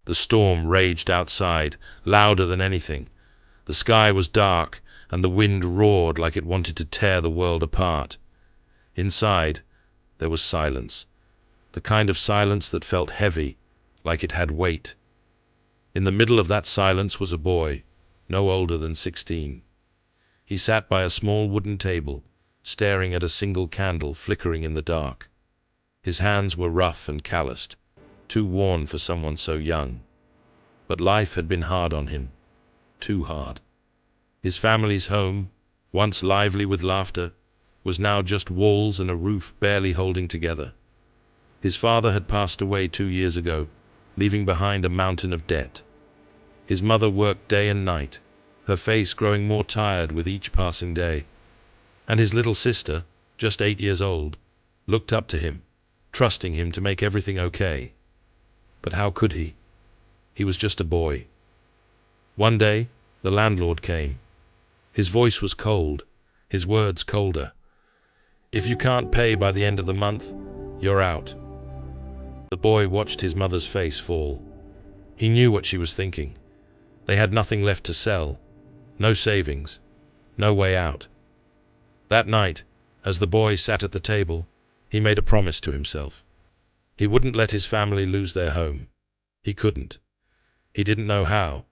The storm raged outside, louder than anything. The sky was dark, and the wind roared like it wanted to tear the world apart. Inside, there was silence, the kind of silence that felt heavy, like it had weight. In the middle of that silence was a boy, no older than 16. He sat by a small wooden table, staring at a single candle flickering in the dark. His hands were rough and calloused, too worn for someone so young. But life had been hard on him, too hard. His family's home, once lively with laughter, was now just walls and a roof barely holding together. His father had passed away 2 years ago, leaving behind a mountain of debt. His mother worked day and night, her face growing more tired with each passing day. And his little sister, just 8 years old, looked up to him, trusting him to make everything okay. But how could he? He was just a boy. One day, the landlord came. His voice was cold, his words colder. "If you can't pay by the end of the month, you're out." The boy watched his mother's face fall. He knew what she was thinking. They had nothing left to sell, no savings, no way out. That night, as the boy sat at the table, he made a promise to himself. He wouldn't let his family lose their home. He couldn't. He didn't know how,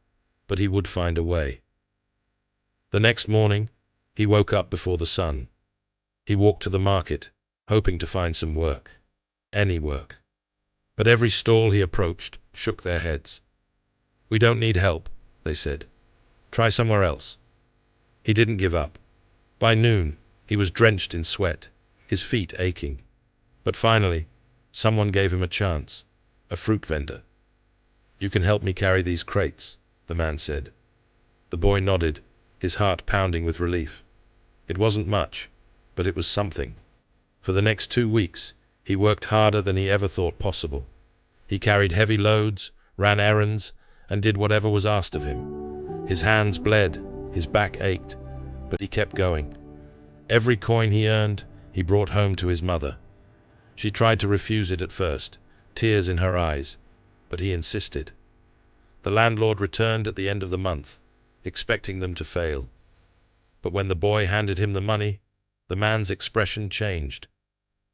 but he would find a way. The next morning, he woke up before the sun. He walked to the market, hoping to find some work. Any work. But every stall he approached shook their heads. "We don't need help," they said. "Try somewhere else." He didn't give up. By noon, he was drenched in sweat, his feet aching. But finally, someone gave him a chance. A fruit vendor. "You can help me carry these crates," the man said. The boy nodded, his heart pounding with relief. It wasn't much, but it was something. For the next 2 weeks, he worked harder than he ever thought possible. He carried heavy loads, ran errands, and did whatever was asked of him. His hands bled, his back ached, but he kept going. Every coin he earned, he brought home to his mother. She tried to refuse it at first, tears in her eyes, but he insisted. The landlord returned at the end of the month, expecting them to fail. But when the boy handed him the money, the man's expression changed.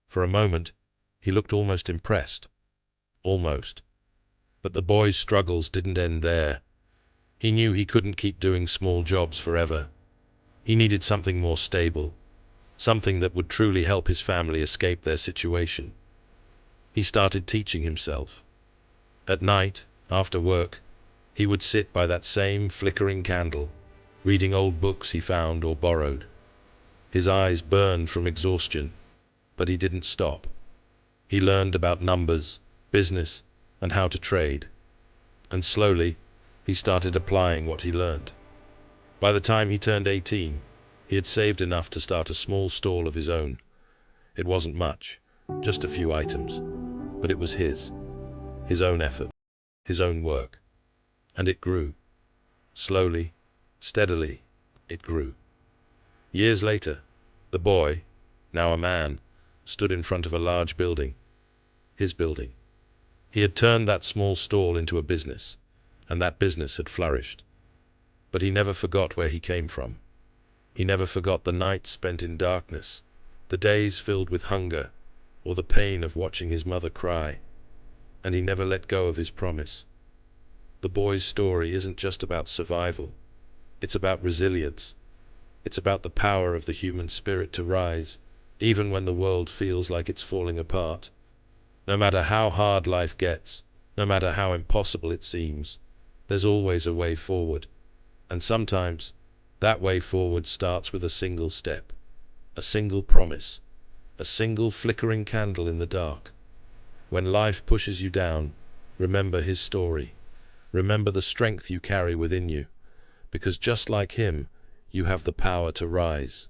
For a moment, he looked almost impressed. Almost. But the boy's struggles didn't end there. He knew he couldn't keep doing small jobs forever. He needed something more stable, something that would truly help his family escape their situation. He started teaching himself. At night, after work, he would sit by that same flickering candle, reading old books he found or borrowed. His eyes burned from exhaustion, but he didn't stop. He learned about numbers, business, and how to trade. And slowly, he started applying what he learned. By the time he turned 18, he had saved enough to start a small stall of his own. It wasn't much, just a few items, but it was his own effort, his own work. And it grew. Slowly, steadily, it grew. Years later, the boy, now a man, stood in front of a large building. His building. He had turned that small stall into a business, and that business had flourished. But he never forgot where he came from. He never forgot the nights spent in darkness, the days filled with hunger, or the pain of watching his mother cry. And he never let go of his promise. The boy's story isn't just about survival. It's about resilience. It's about the power of the human spirit to rise, even when the world feels like it's falling apart. No matter how hard life gets, no matter how impossible it seems, there's always a way forward. And sometimes, that way forward starts with a single step, a single promise, a single flickering candle in the dark. When life pushes you down, remember his story. Remember the strength you carry within you, because just like him, you have the power to rise.